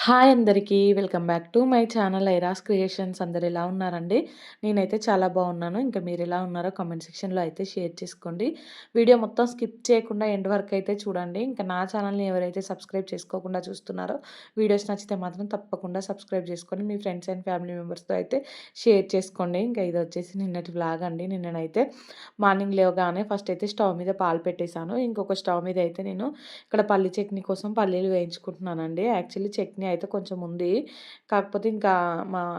Hi అందరికీ. Welcome back to my channel Iras creations. అందరు ఎలా ఉన్నారండి? నేనైతే చాలా బాగున్నాను. ఇంకా మీరు ఎలా ఉన్నారో కామెంట్ సెక్షన్‌లో అయితే షేర్ చేసుకోండి. వీడియో మొత్తం స్కిప్ చేయకుండా ఎండ్ వరకు అయితే చూడండి. ఇంకా నా ఛానల్‌ని ఎవరైతే సబ్స్క్రైబ్ చేసుకోకుండా చూస్తున్నారో వీడియోస్ నచ్చితే మాత్రం తప్పకుండా సబ్స్క్రైబ్ చేసుకొని మీ ఫ్రెండ్స్ అండ్ ఫ్యామిలీ మెంబర్స్‌తో అయితే షేర్ చేసుకోండి. ఇంకా ఇది వచ్చేసి నిన్నటి వ్లాగ్ అండి. నిన్ననైతే మార్నింగ్ లేవగానే ఫస్ట్ అయితే స్టవ్ మీద పాలు పెట్టేశాను. ఇంకొక స్టవ్ మీద అయితే నేను ఇక్కడ పల్లి చట్నీ కోసం పల్లీలు వేయించుకుంటున్నానండి. యాక్చువల్లీ చట్నీ అయితే కొంచెం ఉంది. కాకపోతే ఇంకా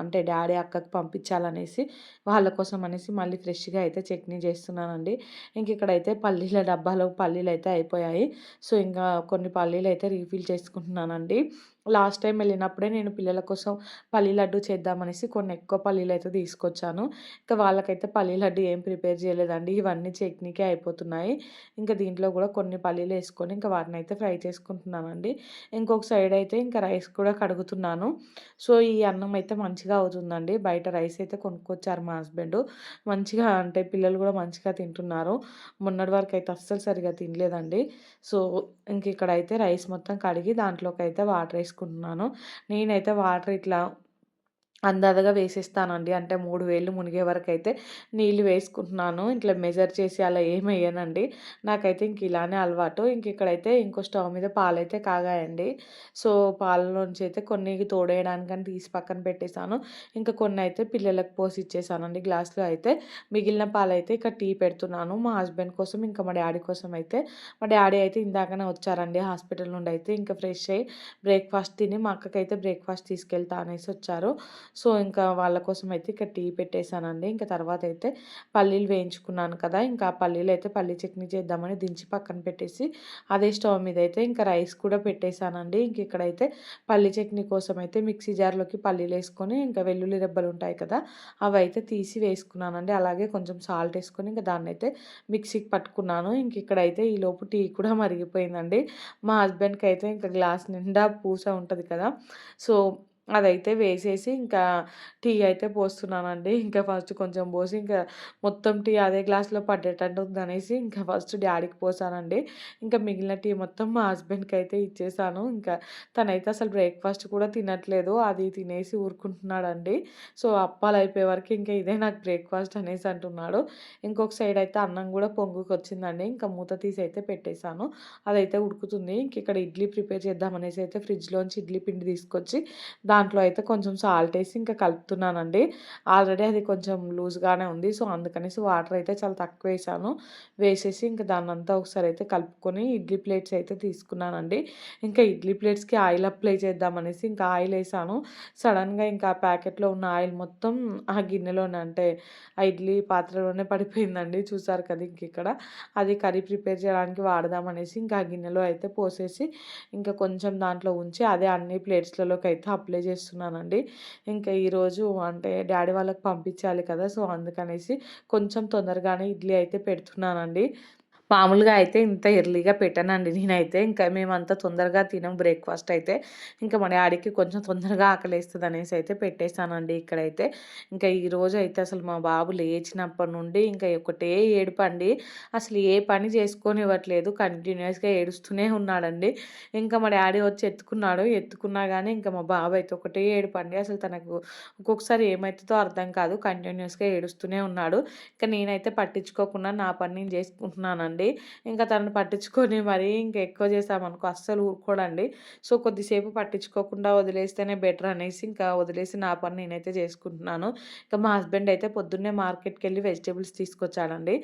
అంటే డ్యాడీ, అక్కకి పంపించాలనేసి వాళ్ళ కోసం అనేసి మళ్ళీ ఫ్రెష్‌గా అయితే చట్నీ చేస్తున్నానండి. ఇంక ఇక్కడైతే పల్లీల డబ్బాలో పల్లీలైతే అయిపోయాయి. సో, ఇంకా కొన్ని పల్లీలైతే రీఫిల్ చేసుకుంటున్నానండి. లాస్ట్ టైం వెళ్ళినప్పుడే నేను పిల్లల కోసం పల్లీ లడ్డు చేద్దామనేసి కొన్ని ఎక్కువ పల్లీలైతే తీసుకొచ్చాను. ఇంకా వాళ్ళకైతే పల్లీ లడ్డు ఏం ప్రిపేర్ చేయలేదండి. ఇవన్నీ చట్నీకే అయిపోతున్నాయి. ఇంకా దీంట్లో కూడా కొన్ని పల్లీలేసుకొని ఇంకా వాటినైతే ఫ్రై చేసుకుంటున్నానండి. ఇంకొక సైడ్ అయితే ఇంకా రైస్ కూడా కడుగుతున్నాను. సో, ఈ అన్నం అయితే మంచిగా అవుతుందండి. బయట రైస్ అయితే కొనుక్కొచ్చారు మా హస్బెండు. మంచిగా అంటే పిల్లలు కూడా మంచిగా తింటున్నారు. మొన్నటి వరకు అయితే అస్సలు సరిగ్గా తినలేదండి. సో, ఇంక ఇక్కడైతే రైస్ మొత్తం కడిగి దాంట్లోకైతే వాటర్ ఏసుకుంటున్నాను. నేనైతే వాటర్ ఇట్లా అందాజగా వేసేస్తానండి. అంటే 3 వేళ్ళు మునిగే వరకైతే నీళ్ళు వేసుకుంటున్నాను. ఇట్లా మెజర్ చేసి అలా ఏమెయ్యనండి. నాకైతే ఇంక ఇలానే అలవాటు. ఇక్కడైతే ఇంకో స్టవ్ మీద పాలైతే కాగాయండి. సో, పాలలోంచి అయితే కొన్ని తోడేయడానికని తీసి పక్కన పెట్టేసాను. ఇంకా కొన్నయితే పిల్లలకు పోసి ఇచ్చేసానండి గ్లాస్‌లో అయితే. మిగిలిన పాలైతే ఇక్కడ టీ పెడుతున్నాను. మా హస్బెండ్ కోసం, ఇంకా మా డ్యాడీ కోసం అయితే. మా డ్యాడీ అయితే ఇందాకనే వచ్చారండి హాస్పిటల్ నుండి అయితే. ఇంకా ఫ్రెష్ అయ్యి బ్రేక్‌ఫాస్ట్ తిని మా అక్కకైతే బ్రేక్‌ఫాస్ట్ తీసుకెళ్తా అనేసి వచ్చారు. సో, ఇంకా వాళ్ళ కోసం అయితే ఇక్కడ టీ పెట్టేసానండి. ఇంకా తర్వాత అయితే పల్లీలు వేయించుకున్నాను కదా! ఇంకా ఆ పల్లీలైతే పల్లీ చట్నీ చేద్దామని దించి పక్కన పెట్టేసి, అదే స్టవ్ మీద అయితే ఇంకా రైస్ కూడా పెట్టేసానండి. ఇంక ఇక్కడైతే పల్లీ చట్నీ కోసం అయితే మిక్సీ జార్‌లోకి పల్లీలేసుకొని, ఇంకా వెల్లుల్లి రెబ్బలు ఉంటాయి కదా! అవైతే తీసి వేసుకున్నానండి. అలాగే కొంచెం సాల్ట్ ఏసుకొని ఇంక దాన్నైతే మిక్సీకి పట్టుకున్నాను. ఇంక ఇక్కడైతే ఈలోపు టీ కూడా మరిగిపోయిందండి. మా హస్బెండ్‌కైతే ఇంకా గ్లాస్ నిండా పూస ఉంటది కదా! సో, అదైతే వేసేసి ఇంకా టీ అయితే పోస్తున్నానండి. ఇంకా ఫస్ట్ కొంచెం పోసి ఇంకా మొత్తం టీ అదే గ్లాస్‌లో పడేటట్టు ఉందనేసి ఇంకా ఫస్ట్ డ్యాడీకి పోసానండి. ఇంకా మిగిలిన టీ మొత్తం మా హస్బెండ్‌కైతే ఇచ్చేసాను. ఇంకా తనైతే అసలు బ్రేక్‌ఫాస్ట్ కూడా తినట్లేదు. అది తినేసి ఊరుకుంటున్నాడండి. సో, అప్పాలయిపోయే వరకు ఇంకా ఇదే నాకు బ్రేక్‌ఫాస్ట్ అనేసి అంటున్నాడు. ఇంకొక సైడ్ అయితే అన్నం కూడా పొంగుకొచ్చిందండి. ఇంకా మూత తీసి అయితే పెట్టేసాను. అదైతే ఉడుకుతుంది. ఇంక ఇక్కడ ఇడ్లీ ప్రిపేర్ చేద్దామనేసి అయితే ఫ్రిడ్జ్‌లోంచి ఇడ్లీ పిండి తీసుకొచ్చి దాంట్లో అయితే కొంచెం సాల్ట్ ఏసి ఇంకా కలుపుతున్నానండి. ఆల్రెడీ అది కొంచెం లూజ్‌గానే ఉంది. సో, అందుకనేసి వాటర్ అయితే చాలా తక్కువేశాను. వేసేసి ఇంక దాన్నంతా ఒకసారి అయితే కలుపుకొని ఇడ్లీ ప్లేట్స్ అయితే తీసుకున్నానండి. ఇంకా ఇడ్లీ ప్లేట్స్‌కి ఆయిల్ అప్లై చేద్దామనేసి ఇంకా ఆయిల్ ఏసాను. సడెన్‌గా ఇంకా ఆ ప్యాకెట్‌లో ఉన్న ఆయిల్ మొత్తం ఆ గిన్నెలోనే అంటే ఆ ఇడ్లీ పాత్రలోనే పడిపోయిందండి. చూసారు కదా ఇంకిక్కడ. అది కర్రీ ప్రిపేర్ చేయడానికి వాడదామనేసి ఇంకా ఆ గిన్నెలో అయితే పోసేసి ఇంకా కొంచెం దాంట్లో ఉంచి అదే అన్ని ప్లేట్స్‌లలోకి అయితే అప్లై చేస్తున్నానండి. ఇంకా ఈరోజు అంటే డ్యాడీ వాళ్ళకి పంపించాలి కదా! సో, అందుకనేసి కొంచెం తొందరగానే ఇడ్లీ అయితే పెడుతున్నానండి. మామూలుగా అయితే ఇంత ఎర్లీగా పెట్టనండి నేనైతే. ఇంకా మేమంత తొందరగా తినం బ్రేక్‌ఫాస్ట్ అయితే. ఇంకా మా డ్యాడీకి కొంచెం తొందరగా ఆకలేస్తదనేసి అయితే పెట్టేసానండి ఇక్కడైతే. ఇంకా ఈరోజైతే అసలు మా బాబు లేచినప్పటి నుండి ఇంకా ఒకటే ఏడుపండి. అసలు ఏ పని చేసుకోనివ్వట్లేదు. కంటిన్యూయస్‌గా ఏడుస్తూనే ఉన్నాడండి. ఇంకా మా డ్యాడీ వచ్చి ఎత్తుకున్నాడు. ఎత్తుకున్నా గానీ ఇంకా మా బాబు అయితే ఒకటే ఏడుపండి. అసలు తనకు ఒక్కొక్కసారి ఏమైతదో అర్థం కాదు. కంటిన్యూయస్‌గా ఏడుస్తూనే ఉన్నాడు. ఇక నేనైతే పట్టించుకోకుండా నా పని నేను చేసుకుంటున్నానండి. ఇంకా తనని పట్టించుకొని మరీ ఇంకా ఎక్కువ చేశామనుకో అస్సలు ఊరుకోడండి. సో, కొద్దిసేపు పట్టించుకోకుండా వదిలేస్తేనే బెటర్ అనేసి ఇంకా వదిలేసి నా పని నేనైతే చేసుకుంటున్నాను. ఇక మా హస్బెండ్ అయితే పొద్దున్నే మార్కెట్‌కెళ్ళి వెజిటబుల్స్ తీసుకొచ్చాడండి.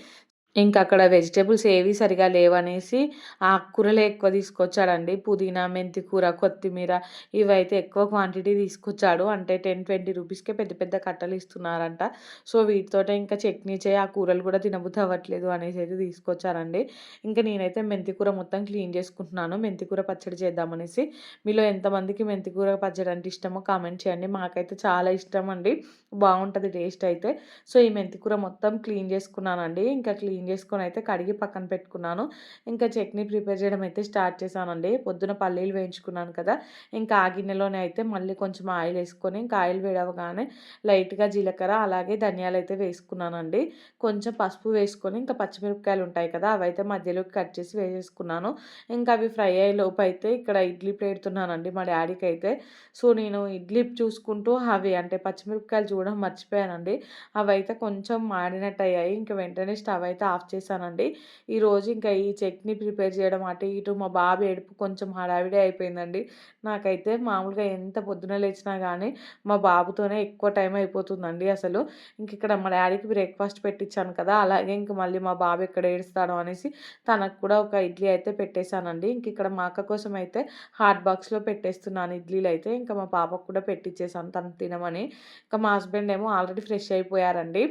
ఇంకక్కడ వెజిటబుల్స్ ఏవి సరిగా లేవనేసి ఆకుకూరలే ఎక్కువ తీసుకొచ్చాడండి. పుదీనా, మెంతి కూర, కొత్తిమీర ఇవైతే ఎక్కువ క్వాంటిటీ తీసుకొచ్చాడు. అంటే 10, 20 రూపీస్‌కే పెద్ద పెద్ద కట్టలు ఇస్తున్నారంట. సో, వీటితోటే ఇంకా చట్నీ చేయి, ఆ కూరలు కూడా తినబుద్ధి అవ్వట్లేదు అనేసైతే తీసుకొచ్చారండి. ఇంక నేనైతే మెంతి కూర మొత్తం క్లీన్ చేసుకుంటున్నాను. మెంతి కూర పచ్చడి చేద్దామనేసి. మీలో ఎంతమందికి మెంతి కూర పచ్చడి అంటే ఇష్టమో కామెంట్ చేయండి. మాకైతే చాలా ఇష్టమండి. బావుంటది టేస్ట్ అయితే. సో, ఈ మెంతి కూర మొత్తం క్లీన్ చేసుకున్నానండి. ఇంకా క్లీన్ క్లీన్ చేసుకొని అయితే కడిగి పక్కన పెట్టుకున్నాను. ఇంకా చట్నీ ప్రిపేర్ చేయడం అయితే స్టార్ట్ చేశానండి. పొద్దున పల్లీలు వేయించుకున్నాను కదా! ఇంకా ఆ గిన్నెలోనే అయితే మళ్ళీ కొంచెం ఆయిల్ వేసుకొని ఇంకా ఆయిల్ వేడవగానే లైట్‌గా జీలకర్ర అలాగే ధనియాలైతే వేసుకున్నానండి. కొంచెం పసుపు వేసుకొని ఇంకా పచ్చిమిరపకాయలు ఉంటాయి కదా! అవైతే మధ్యలోకి కట్ చేసి వేసేసుకున్నాను. ఇంకా అవి ఫ్రై అయ్యేలోపు అయితే ఇక్కడ ఇడ్లీ పెడుతున్నానండి మా డ్యాడీకైతే. సో, నేను ఇడ్లీ చూసుకుంటూ అవి అంటే పచ్చిమిరపకాయలు చూడడం మర్చిపోయానండి. అవైతే కొంచెం మాడినట్టయ్యాయి. ఇంక వెంటనే స్టవ్ అయితే ఆఫ్ చేశానండి. ఈరోజు ఇంకా ఈ చట్నీ ప్రిపేర్ చేయడం అటు ఇటు మా బాబు ఏడుపు కొంచెం హడావిడి అయిపోయిందండి. నాకైతే మామూలుగా ఎంత పొద్దున లేచినా గానీ మా బాబుతోనే ఎక్కువ టైం అయిపోతుందండి అసలు. ఇంకిక్కడ మా డ్యాడీకి బ్రేక్‌ఫాస్ట్ పెట్టిచ్చాను కదా! అలాగే ఇంక మళ్ళీ మా బాబు ఎక్కడ ఏడుస్తాడో అనేసి తనకు కూడా ఒక ఇడ్లీ అయితే పెట్టేశానండి. ఇంకిక్కడ మా అక్క కోసం అయితే హాట్ బాక్స్‌లో పెట్టేస్తున్నాను ఇడ్లీలైతే. ఇంకా మా పాపకు కూడా పెట్టిచ్చేసాను తను తినమని. ఇంకా మా హస్బెండ్ ఏమో ఆల్రెడీ ఫ్రెష్ అయిపోయారండి.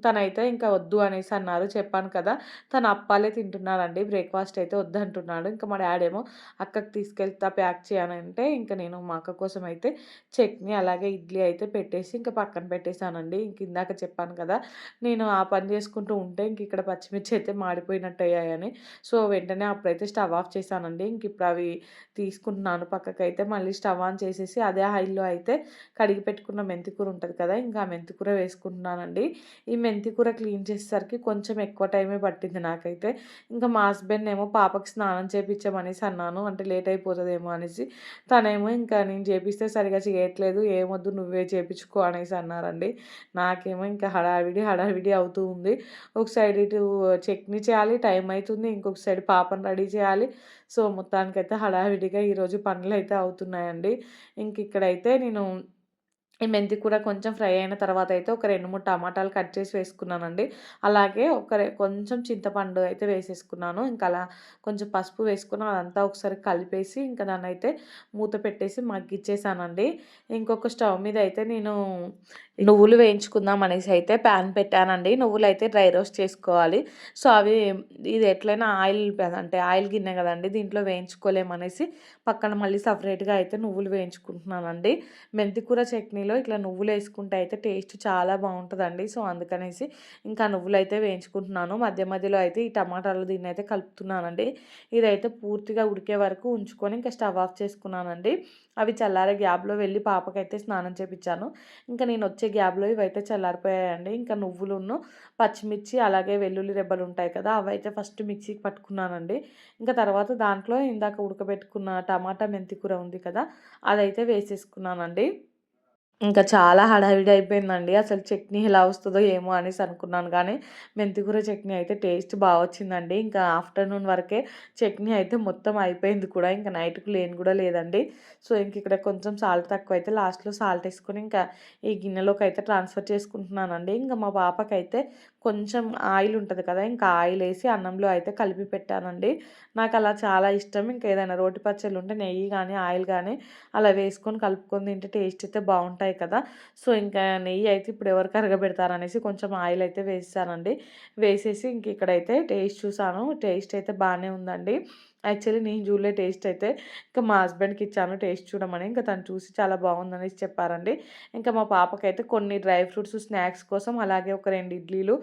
తనైతే ఇంకా వద్దు అనేసి అన్నారు. చెప్పాను కదా! తను అప్పాలే తింటున్నారండి. బ్రేక్‌ఫాస్ట్ అయితే వద్దంటున్నాడు. ఇంకా మా డ్యాడీ ఏమో అక్కకి తీసుకెళ్తా ప్యాక్ చేయనంటే ఇంక నేను మా అక్క కోసం అయితే చట్నీ అలాగే ఇడ్లీ అయితే పెట్టేసి ఇంక పక్కన పెట్టేసానండి. ఇంక ఇందాక చెప్పాను కదా! నేను ఆ పని చేసుకుంటూ ఉంటే ఇంక ఇక్కడ పచ్చిమిర్చి అయితే మాడిపోయినట్టు అయ్యాయని. సో, వెంటనే అప్పుడైతే స్టవ్ ఆఫ్ చేశానండి. ఇంక ఇప్పుడు అవి తీసుకుంటున్నాను పక్కకైతే. మళ్ళీ స్టవ్ ఆన్ చేసేసి అదే ఆయిల్‌లో అయితే కడిగి పెట్టుకున్న మెంతి కూర ఉంటది కదా! ఇంకా ఆ మెంతి కూర వేసుకుంటున్నానండి. ఈ మెంతి కూర క్లీన్ చేసేసరికి కొంచెం ఎక్కువ టైమే పట్టింది నాకైతే. ఇంకా మా హస్బెండ్‌నేమో పాపకి స్నానం చేపిచ్చమనేసి అన్నాను. అంటే లేట్ అయిపోతదేమో అనేసి. తనేమో ఇంకా నేను చేపిస్తే సరిగ్గా చేయట్లేదు. ఏమొద్దు నువ్వే చేపిచ్చుకో అనేసి అన్నారండి. నాకేమో ఇంకా హడావిడి, హడావిడి అవుతూ ఉంది. ఒక సైడ్ ఇటు చట్నీ చేయాలి, టైం అయితుంది. ఇంకొక సైడ్ పాపని రెడీ చేయాలి. సో, మొత్తానికైతే హడావిడిగా ఈరోజు పనులైతే అవుతున్నాయండి. ఇంకిక్కడైతే నేను ఈ మెంతి కూర కొంచెం ఫ్రై అయిన తర్వాత అయితే ఒక 2, 3 టమాటాలు కట్ చేసి వేసుకున్నానండి. అలాగే కొంచెం చింతపండు అయితే వేసేసుకున్నాను. ఇంకా అలా కొంచెం పసుపు వేసుకొని అదంతా ఒకసారి కలిపేసి ఇంకా దాన్నైతే మూత పెట్టేసి మగ్గిచ్చేసానండి. ఇంకొక స్టవ్ మీద అయితే నేను నువ్వులు వేయించుకుందాం అనేసి అయితే ప్యాన్ పెట్టానండి. నువ్వులైతే డ్రై రోస్ట్ చేసుకోవాలి. సో, అవి ఇది ఎట్లైనా ఆయిల్ అంటే ఆయిల్ గిన్నె కదండీ! దీంట్లో వేయించుకోలేమనేసి పక్కన మళ్ళీ సెపరేట్‌గా అయితే నువ్వులు వేయించుకుంటున్నానండి. మెంతి కూర చట్నీలో ఇట్లా నువ్వులేసుకుంటే అయితే టేస్ట్ చాలా బావుంటదండి. సో, అందుకనేసి ఇంకా నువ్వులైతే వేయించుకుంటున్నాను. మధ్య మధ్యలో అయితే ఈ టమాటాలు దీన్నైతే కలుపుతున్నానండి. ఇదైతే పూర్తిగా ఉడికే వరకు ఉంచుకొని ఇంకా స్టవ్ ఆఫ్ చేసుకున్నానండి. అవి చల్లారే గ్యాప్‌లో వెళ్ళి పాపకైతే స్నానం చేపిచ్చాను. ఇంకా నేనొచ్చే గ్యాప్‌లో ఇవైతే చల్లారిపోయాయండి. ఇంకా నువ్వులును, పచ్చిమిర్చి అలాగే వెల్లుల్లి రెబ్బలుంటాయి కదా! అవైతే ఫస్ట్ మిక్సీకి పట్టుకున్నానండి. ఇంకా తర్వాత దాంట్లో ఇందాక ఉడకబెట్టుకున్న టమాటా మెంతి కూర ఉంది కదా! అదైతే వేసేసుకున్నానండి. ఇంకా చాలా హడావిడి అయిపోయిందండి. అసలు చట్నీ ఎలా వస్తదో ఏమో అనేసి అనుకున్నాను గానీ, మెంతికూర చట్నీ అయితే టేస్ట్ బా వచ్చిందండి. ఇంకా ఆఫ్టర్‌నూన్ వరకే చట్నీ అయితే మొత్తం అయిపోయింది కూడా. ఇంకా నైట్‌కి లేను గూడా లేదండి. సో, ఇంకిక్కడ కొంచెం సాల్ట్ తక్కువైతే లాస్ట్‌లో సాల్ట్ ఏసుకొని ఇంకా ఈ గిన్నెలోకైతే ట్రాన్స్‌ఫర్ చేసుకుంటున్నానండి. ఇంక మా పాపకైతే కొంచెం ఆయిల్ ఉంటది కదా! ఇంకా ఆయిలేసి అన్నంలో అయితే కలిపి పెట్టానండి. నాకలా చాలా ఇష్టం. ఇంకేదైనా రోటి పచ్చళ్ళుంటే నెయ్యి గానీ, ఆయిల్ గానీ అలా వేసుకొని కలుపుకొని తింటే టేస్ట్ అయితే బావుంటాయి కదా! సో, ఇంకా నెయ్యి అయితే ఇప్పుడు ఎవరు కరగబెడతారనేసి కొంచెం ఆయిల్ అయితే వేసేసానండి. వేసేసి ఇంక ఇక్కడైతే టేస్ట్ చూసాను. టేస్ట్ అయితే బానే ఉందండి. యాక్చువల్లీ నేను చూడలే టేస్ట్ అయితే. ఇంకా మా హస్బెండ్‌కి ఇచ్చాను టేస్ట్ చూడమని. ఇంకా తను చూసి చాలా బావుందనేసి చెప్పారండి. ఇంకా మా పాపకైతే కొన్ని డ్రై ఫ్రూట్స్ స్నాక్స్ కోసం అలాగే ఒక 2 ఇడ్లీలు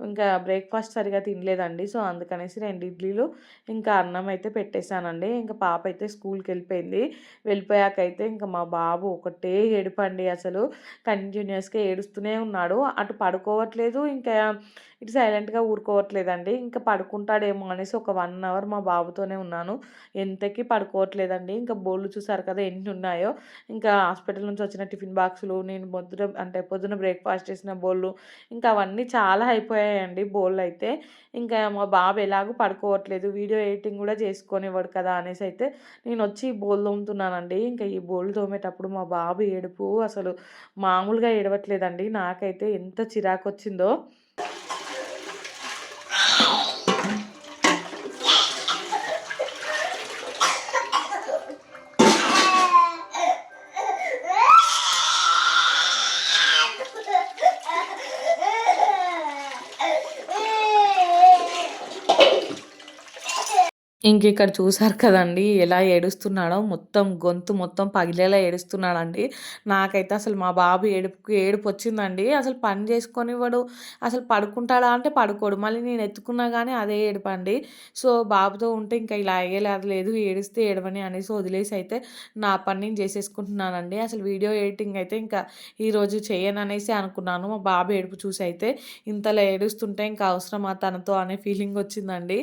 ఇంకా బ్రేక్‌ఫాస్ట్ సరిగ్గా తినలేదండి. సో, అందుకనేసి 2 ఇడ్లీలు ఇంకా అన్నం అయితే పెట్టేసానండి. ఇంక పాప అయితే స్కూల్‌కెళ్ళిపోయింది. వెళ్ళిపోయాకైతే ఇంక మా బాబు ఒకటే ఏడుపండి అసలు. కంటిన్యూయస్‌గా ఏడుస్తూనే ఉన్నాడు. అటు పడుకోవట్లేదు, ఇంకా ఇటు సైలెంట్‌గా ఊరుకోవట్లేదండి. ఇంక పడుకుంటాడేమో అనేసి ఒక 1 అవర్ మా బాబుతోనే ఉన్నాను. ఎంతకి పడుకోవట్లేదండి. ఇంకా బోర్లు చూసారు కదా ఎన్నున్నాయో. ఇంకా హాస్పిటల్ నుంచి వచ్చిన టిఫిన్ బాక్సులు, నేను పొద్దున బ్రేక్‌ఫాస్ట్ చేసిన బోళ్ళు, ఇంకా అవన్నీ చాలా అయిపోయాయండి బోళ్ళయితే. ఇంకా మా బాబు ఎలాగో పడుకోవట్లేదు. వీడియో ఎడిటింగ్ గూడా చేసుకోనివ్వడు కదా! అనేసైతే నేనొచ్చి బోళ్ళు తోముతున్నానండి. ఇంకా ఈ బోళ్ళు తోమేటప్పుడు మా బాబు ఏడుపు అసలు మామూలుగా ఏడవట్లేదండి. నాకైతే ఎంత చిరాకొచ్చిందో. ఇంకిక్కడ చూసారు కదండీ! ఎలా ఏడుస్తున్నాడో మొత్తం గొంతు మొత్తం పగిలేలా ఏడుస్తున్నాడండి. నాకైతే అసలు మా బాబు ఏడుపుకి ఏడుపొచ్చిందండి. అసలు పని జేసుకోనివ్వడు. అసలు పడుకుంటాడా అంటే పడుకోడు. మళ్ళీ నేను ఎత్తుకున్నా గానీ అదే ఏడుపండి. సో, బాబుతో ఉంటే ఇంకా ఇలా అయ్యేలాగా లేదు. ఏడిస్తే ఏడవని అనేసి వదిలేసి అయితే నా పని నేను జేసేసుకుంటున్నానండి. అసలు వీడియో ఎడిటింగ్ అయితే ఇంకా ఈరోజు చేయననేసి అనుకున్నాను. మా బాబు ఏడుపు చూసైతే ఇంతలా ఏడుస్తుంటే ఇంకా అవసరమా తనతో అనే ఫీలింగొచ్చిందండి.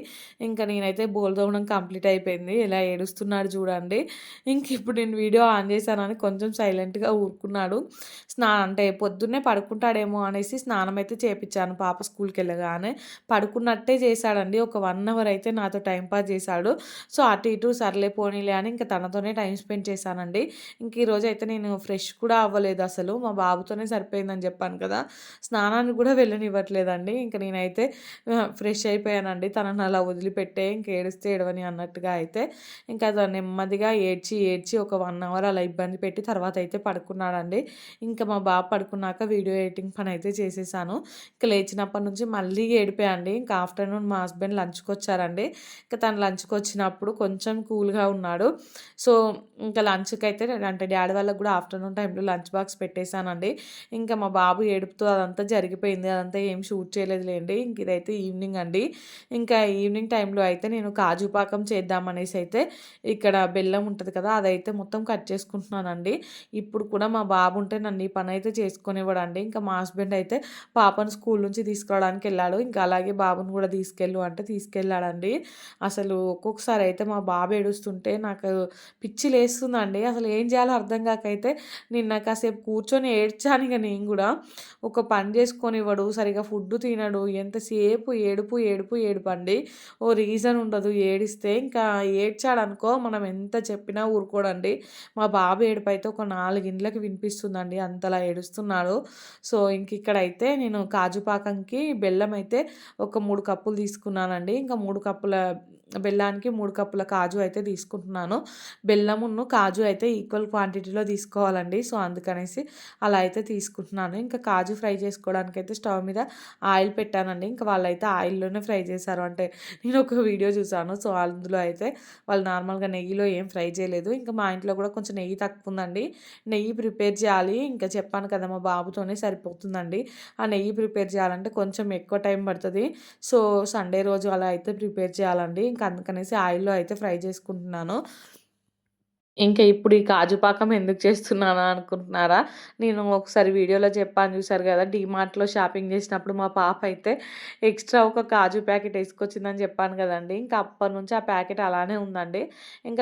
ఇంకా నేనైతే బోలు తోమడం కంప్లీట్ అయిపోయింది. ఎలా ఏడుస్తున్నాడు చూడండి. ఇప్పుడు నేను వీడియో ఆన్ చేశానని కొంచెం సైలెంట్‌గా ఊరుకున్నాడు. అంటే పొద్దున్నే పడుకుంటాడేమో అనేసి స్నానం అయితే చేపిచ్చాను పాప స్కూల్‌కెళ్ళగానే. పడుకున్నట్టే చేశాడండి. ఒక 1 అవర్ అయితే నాతో టైమ్ పాస్ చేశాడు. సో, అటు ఇటు సర్లే పోనీలే అని ఇంక తనతోనే టైమ్ స్పెండ్ చేశానండి. ఈరోజైతే నేను ఫ్రెష్ కూడా అవ్వలేదసలు. మా బాబుతోనే సరిపోయిందని చెప్పాను కదా! స్నానానికి కూడా వెళ్ళనివ్వట్లేదండి. నేనైతే ఫ్రెష్ అయిపోయానండి. తనని అలా వదిలిపెట్టే ఇంక ఏడిస్తే ఏడవని అన్నట్టుగా అయితే. నెమ్మదిగా ఏడ్చి, ఏడ్చి ఒక 1 అవర్ అలా ఇబ్బంది పెట్టి తర్వాత అయితే పడుకున్నాడండి. మా బాబు పడుకున్నాక వీడియో ఎడిటింగ్ పనైతే చేసేసాను. లేచినప్పటి నుంచి మళ్ళీ ఏడుపే అండి. ఆఫ్టర్‌నూన్ మా హస్బెండ్ లంచ్‌కొచ్చారండి. తను లంచ్‌కొచ్చినప్పుడు కొంచెం కూల్‌గా ఉన్నాడు. సో, లంచ్‌కైతే అంటే డ్యాడీ వాళ్ళకి గూడా ఆఫ్టర్‌నూన్ టైంలో లంచ్ బాక్స్ పెట్టేసానండి. మా బాబు ఏడుపుతో అదంతా జరిగిపోయింది. అదంతా ఏం షూట్ చేయలేదులెండి. ఇదైతే ఈవినింగ్ అండి. ఈవినింగ్ టైంలో అయితే నేను కాజు పాకం చేద్దామనేసి అయితే ఇక్కడ బెల్లం ఉంటది కదా! అదైతే మొత్తం కట్ చేసుకుంటున్నానండి. ఇప్పుడు కూడా మా బాబు ఉంటే నన్ను ఈ పనైతే చేసుకొనివ్వడండి. మా హస్బెండ్ అయితే పాపను స్కూల్ నుంచి తీసుకురావడానికెళ్ళాడు. అలాగే బాబుని కూడా తీసుకెళ్ళు అంటే తీసుకెళ్ళాడండి. అసలు ఒక్కొక్కసారి అయితే మా బాబు ఏడుస్తుంటే నాకు పిచ్చి లేస్తుందండి. అసలు ఏం చేయాలో అర్థం కాకైతే నిన్న కాసేపు కూర్చొని ఏడ్చాను నేను గూడా. ఒక పని చేసుకొనివ్వడు, సరిగ్గా ఫుడ్డు తినడు. ఎంతసేపు ఏడుపు, ఏడుపు, ఏడుపండి. ఓ రీజన్ ఉండదు ఏడిస్తే. ఏడ్చాడనుకో మనం ఎంత చెప్పినా ఊరుకోడండి. మా బాబు ఏడుపైతే ఒక 4 ఇండ్లకి వినిపిస్తుందండి. అంతలా ఏడుస్తున్నాడు. సో, ఇక్కడైతే నేను కాజు పాకంకి బెల్లం అయితే ఒక 3 కప్పులు తీసుకున్నానండి. 3 కప్పుల బెల్లానికి 3 కప్పుల కాజు అయితే తీసుకుంటున్నాను. బెల్లమును, కాజు అయితే ఈక్వల్ క్వాంటిటీలో తీసుకోవాలండి. సో, అందుకనేసి అలా అయితే తీసుకుంటున్నాను. కాజు ఫ్రై చేసుకోవడానికైతే స్టవ్ మీద ఆయిల్ పెట్టానండి. వాళ్ళైతే ఆయిల్‌లోనే ఫ్రై చేశారు. అంటే నేను ఒక వీడియో చూసాను. సో, అందులో అయితే వాళ్ళు నార్మల్‌గా నెయ్యిలో ఏం ఫ్రై చేయలేదు. మా ఇంట్లో కూడా కొంచెం నెయ్యి తక్కువుందండి. నెయ్యి ప్రిపేర్ చేయాలి. చెప్పాను కదా! మా బాబుతోనే సరిపోతుందండి. ఆ నెయ్యి ప్రిపేర్ చేయాలంటే కొంచెం ఎక్కువ టైం పడతది. సో, సండే రోజు అలా అయితే ప్రిపేర్ చేయాలండి. అందుకనేసి ఆయిల్‌లో అయితే ఫ్రై చేసుకుంటున్నాను. ఇప్పుడు ఈ కాజు పాకం ఎందుకు చేస్తున్నానా అనుకుంటున్నారా? నేను ఒకసారి వీడియోలో చెప్పాను చూసారు గదా! డీమార్ట్‌లో షాపింగ్ చేసినప్పుడు మా పాప అయితే ఎక్స్‌ట్రా ఒక కాజు ప్యాకెట్ ఏసుకొచ్చిందని చెప్పాను గదండీ! అప్పటినుంచి ఆ ప్యాకెట్ అలానే ఉందండి.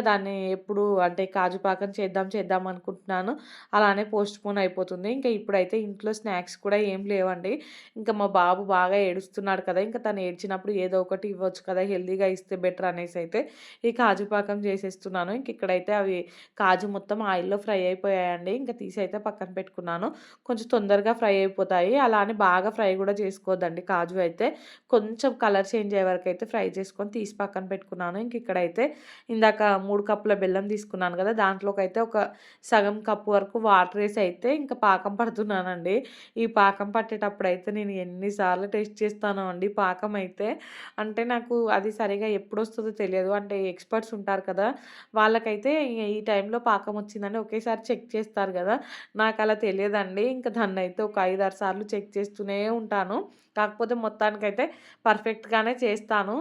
దాన్ని ఎప్పుడు అంటే కాజు పాకం చేద్దాం, చేద్దాం అనుకుంటున్నాను. అలానే పోస్ట్‌పోన్ అయిపోతుంది. ఇప్పుడైతే ఇంట్లో స్నాక్స్ కూడా ఏం లేవండి. మా బాబు బాగా ఏడుస్తున్నాడు కదా! తను ఏడ్చినప్పుడు ఏదో ఒకటి ఇవ్వచ్చు కదా! హెల్తీగా ఇస్తే బెటర్ అనేసైతే ఈ కాజు పాకం చేసేస్తున్నాను. ఇక్కడైతే అవి కాజు మొత్తం ఆయిల్‌లో ఫ్రై అయిపోయాయండి. తీసి అయితే పక్కన పెట్టుకున్నాను. కొంచెం తొందరగా ఫ్రై అయిపోతాయి. అలా అని బాగా ఫ్రై కూడా చేసుకోవద్దండి కాజు అయితే. కొంచెం కలర్ చేంజ్ అయ్యే వరకైతే ఫ్రై చేసుకొని తీసి పక్కన పెట్టుకున్నాను. ఇక్కడైతే ఇందాక 3 కప్పుల బెల్లం తీసుకున్నాను కదా! దాంట్లోకైతే ఒక సగం కప్పు వరకు వాటర్ ఏసి అయితే పాకం పడుతున్నానండి. ఈ పాకం పట్టేటప్పుడైతే నేను ఎన్ని సార్లు టెస్ట్ చేస్తానో అండి పాకం అయితే. అంటే నాకు అది సరిగ్గా ఎప్పుడొస్తదో తెలియదు. అంటే ఎక్స్‌పర్ట్స్ ఉంటారు కదా! వాళ్ళకైతే ఈ టైంలో పాకం వచ్చిందని ఒకేసారి చెక్ చేస్తారు గదా! నాకలా తెలియదండి. దాన్నైతే ఒక 5, 6 సార్లు చెక్ చేస్తూనే ఉంటాను. కాకపోతే మొత్తానికైతే పర్ఫెక్ట్‌గానే చేస్తాను.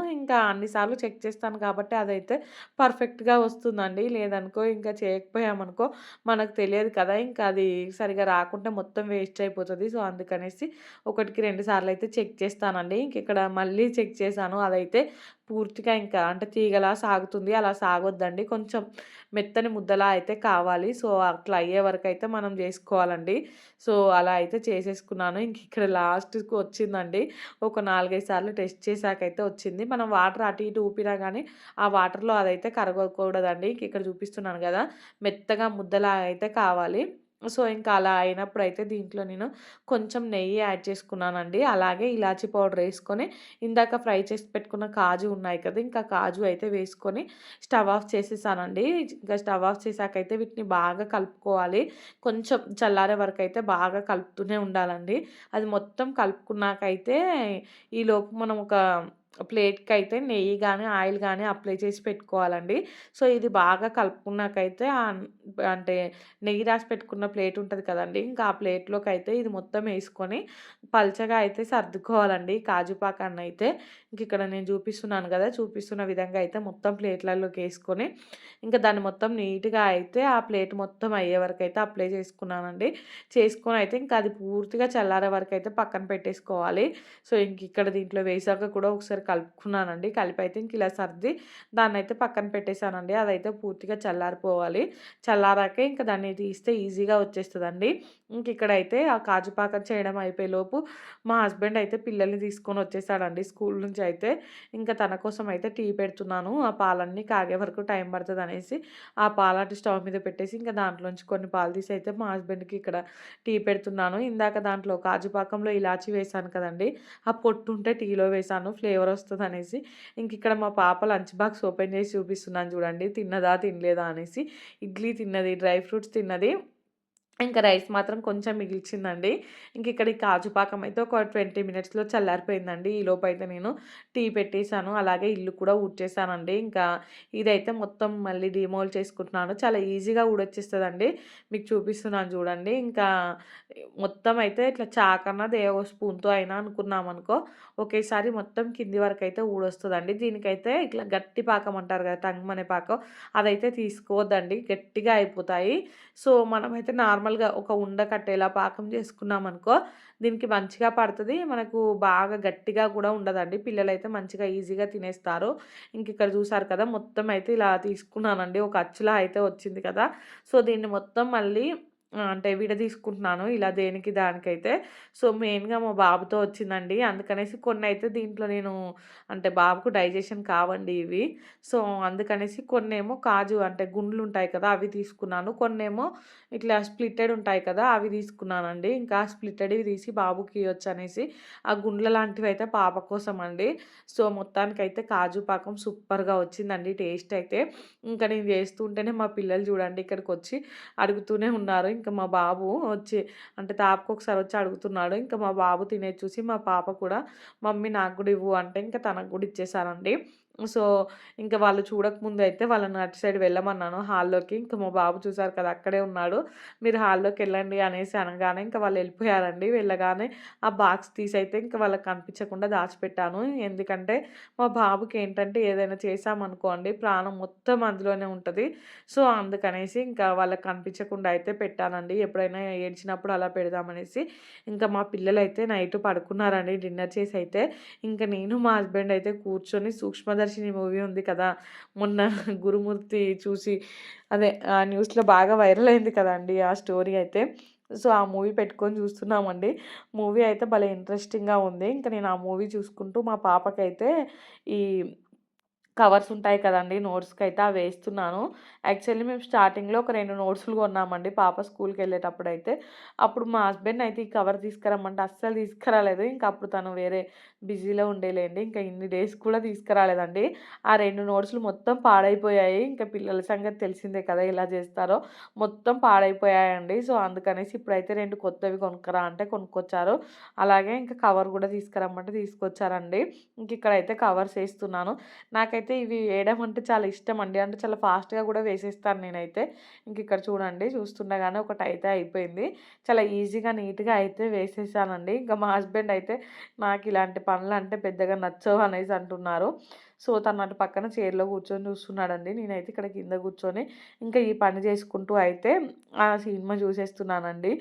అన్ని సార్లు చెక్ చేస్తాను కాబట్టి అదైతే పర్ఫెక్ట్‌గా వస్తుందండి. లేదనుకో చేయకపోయామనుకో మనకు తెలియదు కదా! అది సరిగ్గా రాకుంటే మొత్తం వేస్ట్ అయిపోతది. సో, అందుకనేసి ఒకటికి 2 సార్లయితే చెక్ చేస్తానండి. ఇక్కడ మళ్ళీ చెక్ చేశాను. అదైతే పూర్తిగా అంటే తీగలా సాగుతుంది. అలా సాగొద్దండి. కొంచెం మెత్తని ముద్దలా అయితే కావాలి. సో, అట్లా అయ్యే వరకైతే మనం జేసుకోవాలండి. సో, అలా అయితే చేసేసుకున్నాను. ఇక్కడ లాస్ట్‌కి వచ్చిందండి. ఒక 4, 5 సార్లు టెస్ట్ చేశాకైతే వచ్చింది. మనం వాటర్ అటు ఇటు ఊపినా గానీ, ఆ వాటర్‌లో అదైతే కరగకూడదండి. ఇక్కడ చూపిస్తున్నాను గదా! మెత్తగా ముద్దలా అయితే కావాలి. సో, అలా అయినప్పుడైతే దీంట్లో నేను కొంచెం నెయ్యి యాడ్ చేసుకున్నానండి. అలాగే ఇలాచీ పౌడర్ ఏసుకొని, ఇందాక ఫ్రై చేసి పెట్టుకున్న కాజు ఉన్నాయి కదా! కాజు అయితే వేసుకొని స్టవ్ ఆఫ్ చేసేసానండి. స్టవ్ ఆఫ్ చేశాకైతే వీటిని బాగా కలుపుకోవాలి. కొంచెం చల్లారే వరకైతే బాగా కలుపుతూనే ఉండాలండి. అది మొత్తం కలుపుకున్నాకైతే ఈలోపు మనం ఒక ప్లేట్‌కైతే నెయ్యి గాని, ఆయిల్ గాని అప్లై చేసి పెట్టుకోవాలండి. సో, ఇది బాగా కలుపుకున్నాకైతే అంటే నెయ్యి రాసి పెట్టుకున్న ప్లేట్ ఉంటది కదండీ! ఇంకా ఆ ప్లేట్‌లోకైతే ఇది మొత్తం ఏసుకొని పల్చగా అయితే సర్దుకోవాలండి కాజు పాకాన్నయితే. ఇంకిక్కడ నేను చూపిస్తున్నాను గదా! చూపిస్తున్న విధంగా అయితే మొత్తం ప్లేట్‌లలోకేసుకొని, ఇంకా దాన్ని మొత్తం నీట్‌గా అయితే ఆ ప్లేట్ మొత్తం అయ్యే వరకైతే అప్లై చేసుకున్నానండి. చేసుకొనయితే ఇంకా అది పూర్తిగా చల్లారే వరకైతే పక్కన పెట్టేసుకోవాలి. సో, ఇంకిక్కడ దీంట్లో వేశాక కూడా ఒకసారి కలుపుకున్నానండి. కలిపైతే ఇంకిలా సర్ది దాన్నయితే పక్కన పెట్టేసానండి. అదైతే పూర్తిగా చల్లారిపోవాలి. చల్లారాకే ఇంక దాన్ని తీస్తే ఈజీగా వచ్చేస్తదండి. ఇంకిక్కడైతే ఆ కాజు పాకం చేయడం అయిపోయేలోపు మా హస్బెండ్ అయితే పిల్లల్ని తీసుకొనొచ్చేసాడండి స్కూల్ నుంచయితే. ఇంకా తన కోసం అయితే టీ పెడుతున్నాను. ఆ పాలన్నీ కాగే వరకు టైం పడతదనేసి ఆ పాలు అటు స్టవ్ మీద పెట్టేసి ఇంకా దాంట్లోంచి కొన్ని పాలు తీసి అయితే మా హస్బెండ్‌కి ఇక్కడ టీ పెడుతున్నాను. ఇందాక దాంట్లో కాజు పాకంలో ఇలాచీ వేశాను కదండీ! ఆ పొట్టుంటే టీలో వేశాను ఫ్లేవర్ వస్తదనేసి. ఇంకిక్కడ మా పాప లంచ్ బాక్స్ ఓపెన్ చేసి చూపిస్తున్నాను చూడండి. తిన్నదా? తినలేదా? అనేసి. ఇడ్లీ తిన్నది, డ్రై ఫ్రూట్స్ తిన్నది. ఇంకా రైస్ మాత్రం కొంచెం మిగిల్చిందండి. ఇంకిక్కడ ఈ కాజు పాకం అయితే ఒక 20 మినిట్స్‌లో చల్లారిపోయిందండి. ఈలోపైతే నేను టీ పెట్టేసాను. అలాగే ఇల్లు కూడా ఊడ్చేసానండి. ఇంకా ఇదైతే మొత్తం మళ్ళీ డీమోల్ చేసుకుంటున్నాను. చాలా ఈజీగా ఊడొచ్చేస్తదండి. మీకు చూపిస్తున్నాను చూడండి. ఇంకా మొత్తం అయితే ఇట్లా చాకన్నది ఏ ఓ స్పూన్‌తో అయినా అనుకున్నామనుకో, ఒకేసారి మొత్తం కింది వరకైతే ఊడొస్తదండి. దీనికైతే ఇట్లా గట్టి పాకం అంటారు కదా! టంగ్‌మనే పాకం అదైతే తీసుకోవద్దండి. గట్టిగా అయిపోతాయి. సో, మనమైతే నార్మల్‌గా ఒక ఉండ కట్టేలా పాకం చేసుకున్నామనుకో, దీనికి మంచిగా పడతది. మనకు బాగా గట్టిగా కూడా ఉండదండి. పిల్లలైతే మంచిగా ఈజీగా తినేస్తారు. ఇంకిక్కడ చూసారు కదా! మొత్తం అయితే ఇలా తీసుకున్నానండి. ఒక అచ్చులా అయితే వచ్చింది కదా! సో, దీన్ని మొత్తం మళ్ళీ అంటే విడదీసుకుంటున్నాను. ఇలా దేనికి దానికైతే. సో, మెయిన్‌గా మా బాబుతో వచ్చిందండి. అందుకనేసి కొన్నైతే దీంట్లో నేను అంటే బాబుకు డైజెషన్ కావండి ఇవి. సో, అందుకనేసి కొన్నేమో కాజు అంటే గుండ్లుంటాయి కదా! అవి తీసుకున్నాను. కొన్నేమో ఇట్లా స్ప్లిటెడ్ ఉంటాయి కదా! అవి తీసుకున్నానండి. ఇంకా స్ప్లిటెడ్‌వి తీసి బాబుకి ఇయ్యొచ్చనేసి, ఆ గుండ్ల లాంటివైతే పాప కోసమండి. సో, మొత్తానికైతే కాజు పాకం సూపర్‌గా వచ్చిందండి టేస్ట్ అయితే. ఇంకా నేను చేస్తూ ఉంటేనే మా పిల్లలు చూడండి ఇక్కడికొచ్చి అడుగుతూనే ఉన్నారు. ఇంకా మా బాబు వచ్చి అంటే తాపకొకసారి వచ్చి అడుగుతున్నాడు. ఇంకా మా బాబు తినేది చూసి మా పాప కూడా మమ్మీ నాకు గూడా ఇవ్వు అంటే ఇంకా తనకు గూడా ఇచ్చేసానండి. సో, ఇంక వాళ్ళు చూడకముందయితే వాళ్ళని అటు సైడ్ వెళ్ళమన్నాను హాల్లోకి. ఇంక మా బాబు చూసారు కదా! అక్కడే ఉన్నాడు. మీరు హాల్లోకెళ్ళండి అనేసి అనగానే ఇంక వాళ్ళెళ్ళిపోయారండి. వెళ్ళగానే ఆ బాక్స్ తీసైతే ఇంక వాళ్ళకి కనిపించకుండా దాచిపెట్టాను. ఎందుకంటే మా బాబుకేంటంటే ఏదైనా చేశామనుకోండి ప్రాణం మొత్తం అందులోనే ఉంటది. సో, అందుకనేసి ఇంకా వాళ్ళకి కనిపించకుండా అయితే పెట్టానండి. ఎప్పుడైనా ఏడ్చినప్పుడు అలా పెడదామనేసి. ఇంకా మా పిల్లలైతే నైట్ పడుకున్నారండి డిన్నర్ చేసైతే. ఇంక నేను మా హస్బెండ్ అయితే కూర్చొని 'సూక్ష్మదర్శిని' మూవీ ఉంది కదా! మొన్న గురుమూర్తి చూసి అదే న్యూస్‌లో బాగా వైరల్ అయింది కదండీ! ఆ స్టోరీ అయితే. సో, ఆ మూవీ పెట్టుకొని చూస్తున్నామండి. మూవీ అయితే భలే ఇంట్రెస్టింగ్‌గా ఉంది. ఇంక నేను ఆ మూవీ చూసుకుంటూ మా పాపకైతే ఈ కవర్స్ ఉంటాయి కదండీ! నోట్స్‌కైతే అవేస్తున్నాను. యాక్చువల్లీ మేము స్టార్టింగ్‌లో ఒక 2 నోట్స్‌లు కొన్నామండి పాప స్కూల్‌కెళ్ళేటప్పుడైతే. అప్పుడు మా హస్బెండ్ అయితే ఈ కవర్ తీసుకురమ్మంటే అస్సలు తీసుకురాలేదు. ఇంక అప్పుడు తను వేరే బిజీలో ఉండేలెండి. ఇంకా ఇన్ని డేస్ కూడా తీసుకురాలేదండి. ఆ 2 నోట్స్‌లు మొత్తం పాడైపోయాయి. ఇంకా పిల్లల సంగతి తెలిసిందే కదా! ఎలా చేస్తారో. మొత్తం పాడైపోయాయండి. సో, అందుకనేసి ఇప్పుడైతే 2 కొత్తవి కొనుక్కరా అంటే కొనుక్కొచ్చారు. అలాగే ఇంకా కవర్ కూడా తీసుకురమ్మంటే తీసుకొచ్చారండి. ఇంకిక్కడైతే కవర్స్ ఏస్తున్నాను. నాకైతే ఇవి వేయడం అంటే చాలా ఇష్టమండి. అంటే చాలా ఫాస్ట్‌గా గూడా వేసేస్తాను నేనైతే. ఇంకిక్కడ చూడండి చూస్తుండగానే ఒకటైతే అయిపోయింది. చాలా ఈజీగా, నీట్‌గా అయితే వేసేసానండి. ఇంకా మా హస్బెండ్ అయితే నాకిలాంటి పనులంటే పెద్దగా నచ్చవు అనేసి అంటున్నారు. సో, తను అటు పక్కన చైర్‌లో కూర్చొని చూస్తున్నాడండి. నేనైతే ఇక్కడ కింద కూర్చొని ఇంకా ఈ పని చేసుకుంటూ అయితే ఆ సినిమా చూసేస్తున్నానండి.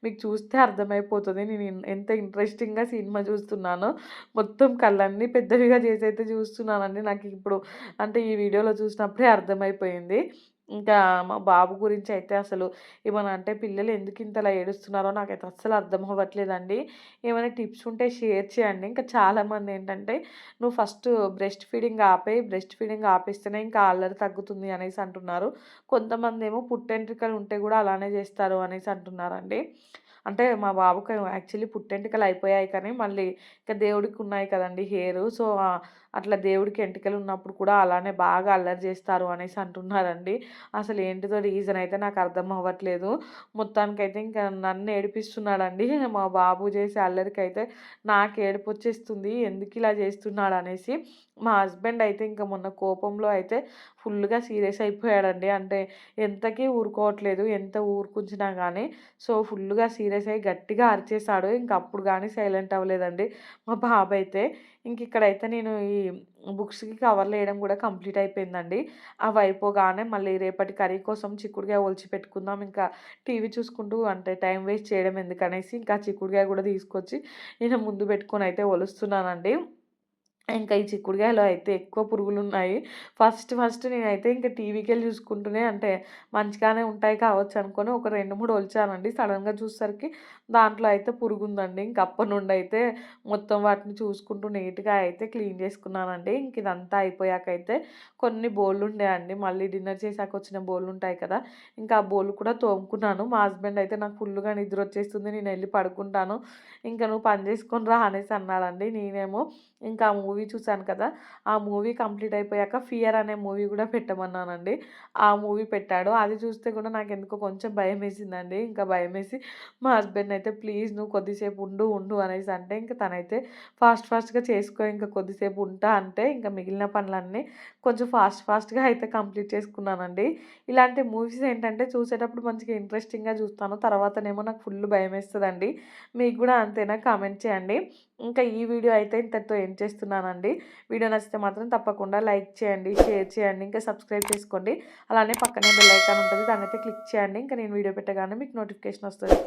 మీకు చూస్తే అర్థమైపోతది నేను ఎంత ఇంట్రెస్టింగ్‌గా సినిమా చూస్తున్నానో. మొత్తం కళ్ళన్నీ పెద్దవిగా చేసైతే చూస్తున్నానండి. నాకిప్పుడు అంటే ఈ వీడియోలో చూసినప్పుడే అర్థమైపోయింది. ఇంకా మా బాబు గురించయితే అసలు ఏమన్నా అంటే పిల్లలు ఎందుకింతలా ఏడుస్తున్నారో నాకైతే అస్సలు అర్థం అవ్వట్లేదండి. ఏమైనా టిప్స్ ఉంటే షేర్ చేయండి. ఇంకా చాలామందేంటంటే నువ్వు ఫస్ట్ బ్రెస్ట్ ఫీడింగ్ ఆపేయి. బ్రెస్ట్ ఫీడింగ్ ఆపేస్తేనే ఇంకా అల్లరి తగ్గుతుంది అనేసి అంటున్నారు. కొంతమందేమో పుట్టెంట్రికలు ఉంటే గూడా అలానే జేస్తారు అనేసి అంటున్నారండి. అంటే మా బాబుకి యాక్చువల్లీ పుట్టెంటుకలు అయిపోయాయి కానీ మళ్ళీ ఇంకా దేవుడికి ఉన్నాయి కదండీ హెయిరు. సో, అట్లా దేవుడికి ఎంటికలు ఉన్నప్పుడు కూడా అలానే బాగా అల్లరి చేస్తారు అనేసి అంటున్నారండి. అసలు ఏంటిదో రీజన్ అయితే నాకు అర్థం అవ్వట్లేదు. మొత్తానికైతే ఇంకా నన్ను ఏడిపిస్తున్నాడండి. మా బాబు చేసే అల్లరికైతే నాకు ఏడుపొచ్చేస్తుంది. ఎందుకు ఇలా చేస్తున్నాడు అనేసి. మా హస్బెండ్ అయితే ఇంకా మొన్న కోపంలో అయితే ఫుల్‌గా సీరియస్ అయిపోయాడండి. అంటే ఎంతకీ ఊరుకోవట్లేదు. ఎంత ఊరుకుంచినా గానీ. సో, ఫుల్‌గా సీరియస్ అయ్యి గట్టిగా అరిచేసాడు. ఇంక అప్పుడు గానీ సైలెంట్ అవ్వలేదండి మా బాబైతే. ఇంకిక్కడైతే నేను ఈ బుక్స్‌కి కవర్లేయడం గూడా కంప్లీట్ అయిపోయిందండి. అవి అయిపోగానే మళ్ళీ రేపటి కర్రీ కోసం చిక్కుడుగాయ ఒలిచి పెట్టుకుందాం. ఇంకా టీవీ చూసుకుంటూ అంటే టైం వేస్ట్ చేయడం ఎందుకనేసి ఇంకా చిక్కుడుగాయ గూడా తీసుకొచ్చి నేను ముందు పెట్టుకొనైతే ఒలుస్తున్నానండి. ఇంకా ఈ చిక్కుడుగాయలో అయితే ఎక్కువ పురుగులున్నాయి. ఫస్ట్ ఫస్ట్ నేనైతే ఇంక టీవీకెళ్ళి చూసుకుంటూనే అంటే మంచిగానే ఉంటాయి కావచ్చు అనుకోని ఒక 2, 3 ఒలిచానండి. సడెన్‌గా చూసేసరికి దాంట్లో అయితే పురుగుందండి. ఇంక అప్పటినుండయితే మొత్తం వాటిని చూసుకుంటూ నీట్‌గా అయితే క్లీన్ చేసుకున్నానండి. ఇంక ఇదంతా అయిపోయాకైతే కొన్ని బోళ్ళుండే అండి. మళ్ళీ డిన్నర్ చేశాక వచ్చిన బోళ్ళుంటాయి కదా! ఇంకా ఆ బోళ్ళు కూడా తోముకున్నాను. మా హస్బెండ్ అయితే నాకు ఫుల్లుగా నిద్రొచ్చేస్తుంది. నేనెళ్ళి పడుకుంటాను. ఇంక నువ్వు పని చేసుకొని రా అనేసి అన్నాడండి. నేనేమో ఇంకా ఆ మూవీ చూసాను కదా! ఆ మూవీ కంప్లీట్ అయిపోయాక 'ఫియర్' అనే మూవీ గూడా పెట్టమన్నానండి. ఆ మూవీ పెట్టాడు. అది చూస్తే కూడా నాకెందుకో కొంచెం భయమేసిందండి. ఇంకా భయమేసి మా హస్బెండ్‌నయితే ప్లీజ్ నువ్వు కొద్దిసేపు ఉండు అనేసి అంటే ఇంక తనైతే ఫాస్ట్‌గా చేసుకో ఇంక కొద్దిసేపు ఉంటా అంటే ఇంక మిగిలిన పనులన్నీ కొంచెం ఫాస్ట్‌గా అయితే కంప్లీట్ చేసుకున్నానండి. ఇలాంటి మూవీస్ ఏంటంటే చూసేటప్పుడు మంచిగా ఇంట్రెస్టింగ్‌గా చూస్తాను. తర్వాతనేమో నాకు ఫుల్ భయమేస్తదండి. మీకు గూడా అంతేనా? కామెంట్ చేయండి. ఇంకా ఈ వీడియో అయితే ఇంతటితో ఎండ్ చేస్తున్నానండి. వీడియో నచ్చితే మాత్రం తప్పకుండా లైక్ చేయండి, షేర్ చేయండి, ఇంకా సబ్స్క్రైబ్ చేసుకోండి. అలానే పక్కనే బెల్ ఐకాన్ ఉంటది. దాన్నైతే క్లిక్ చేయండి. ఇంకా నేను వీడియో పెట్టగానే మీకు నోటిఫికేషన్ వస్తది.